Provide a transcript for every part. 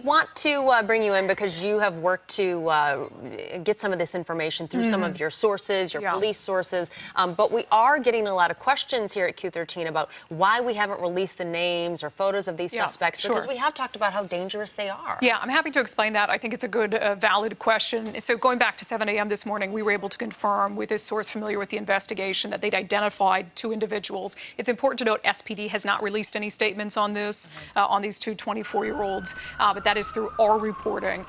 want to bring you in because you have worked to get some of this information through some of your sources, your police sources. But we are getting a lot of questions here at Q13 about why we haven't released the names or photos of these suspects, because we have talked about how dangerous they are. Yeah, I'm happy to explain that. I think it's a good, valid question. So going back to 7 a.m. this morning, we were able to confirm with a source familiar with the investigation that they'd identified 2 individuals. It's important to note SPD has not released any statements on this, on these 2 24-year-olds, but that is through our reporting.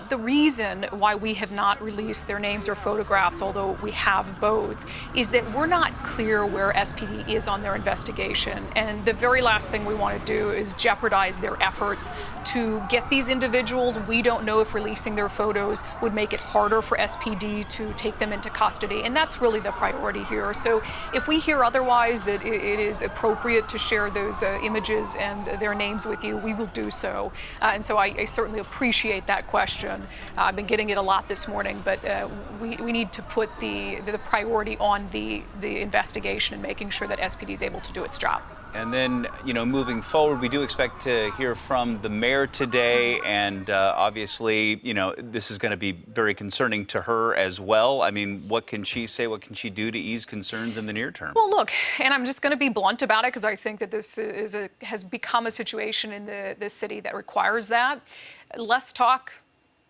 The reason why we have not released their names or photographs, although we have both, is that we're not clear where SPD is on their investigation. And the very last thing we want to do is jeopardize their efforts to get these individuals. We don't know if releasing their photos would make it harder for SPD to take them into custody, and that's really the priority here. So if we hear otherwise, that it is appropriate to share those images and their names with you, we will do so. And so I certainly appreciate that question. I've been getting it a lot this morning, but we need to put the priority on the investigation and making sure that SPD is able to do its job. And then, moving forward, we do expect to hear from the mayor today, and obviously, this is going to be very concerning to her as well. I mean, what can she say? What can she do to ease concerns in the near term? Well, look, and I'm just going to be blunt about it because I think that this has become a situation in this city that requires that. Less talk,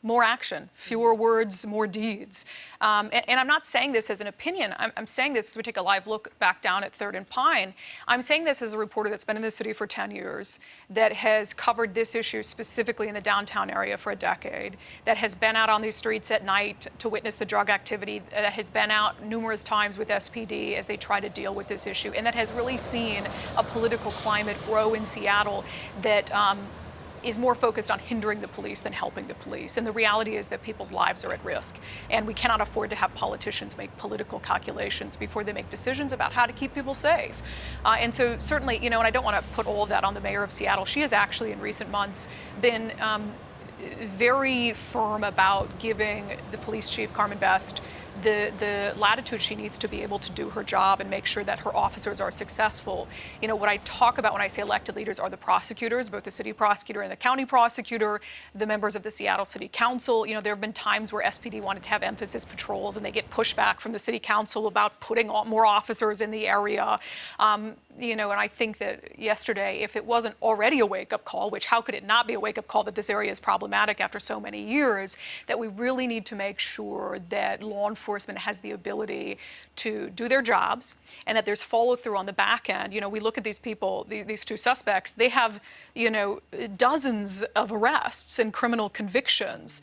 more action, fewer words, more deeds. And I'm not saying this as an opinion. I'm saying this as we take a live look back down at 3rd and Pine. I'm saying this as a reporter that's been in the city for 10 years, that has covered this issue specifically in the downtown area for a decade, that has been out on these streets at night to witness the drug activity, that has been out numerous times with SPD as they try to deal with this issue, and that has really seen a political climate grow in Seattle that is more focused on hindering the police than helping the police. And the reality is that people's lives are at risk. And we cannot afford to have politicians make political calculations before they make decisions about how to keep people safe. And so certainly, and I don't want to put all of that on the mayor of Seattle. She has actually in recent months been very firm about giving the police chief, Carmen Best, the latitude she needs to be able to do her job and make sure that her officers are successful. What I talk about when I say elected leaders are the prosecutors, both the city prosecutor and the county prosecutor, the members of the Seattle City Council. There have been times where SPD wanted to have emphasis patrols and they get pushback from the city council about putting more officers in the area. And I think that yesterday, if it wasn't already a wake-up call, which how could it not be a wake-up call that this area is problematic after so many years, that we really need to make sure that law enforcement has the ability to do their jobs and that there's follow-through on the back end. We look at these people, these 2 suspects, they have, dozens of arrests and criminal convictions.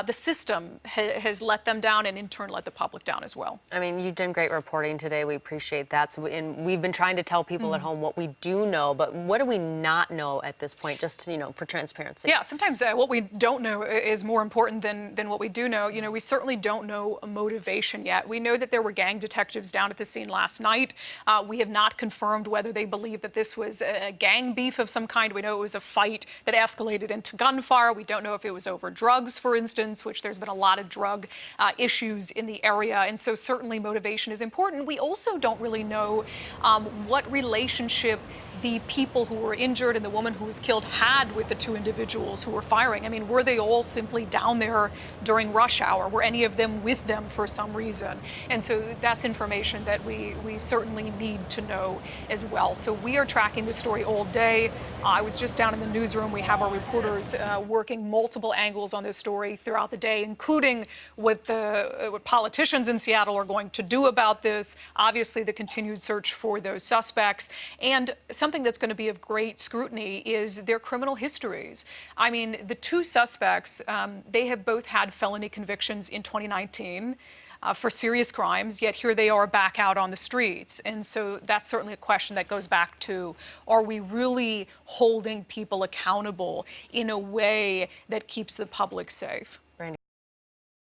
The system has let them down and in turn let the public down as well. I mean, you've done great reporting today. We appreciate that. So, and we've been trying to tell people at home what we do know, but what do we not know at this point, just, for transparency? Yeah, sometimes what we don't know is more important than what we do know. We certainly don't know a motivation yet. We know that there were gang detectives down at the scene last night. We have not confirmed whether they believe that this was a gang beef of some kind. We know it was a fight that escalated into gunfire. We don't know if it was over drugs, for instance, which there's been a lot of drug issues in the area. And so certainly motivation is important. We also don't really know what relationship the people who were injured and the woman who was killed had with the 2 individuals who were firing. I mean, were they all simply down there during rush hour? Were any of them with them for some reason? And so that's information that we certainly need to know as well. So we are tracking the story all day. I was just down in the newsroom. We have our reporters working multiple angles on this story throughout the day, including what politicians in Seattle are going to do about this, obviously the continued search for those suspects, and something that's going to be of great scrutiny is their criminal histories. I mean, the 2 suspects, they have both had felony convictions in 2019 for serious crimes, yet here they are back out on the streets. And so that's certainly a question that goes back to, are we really holding people accountable in a way that keeps the public safe?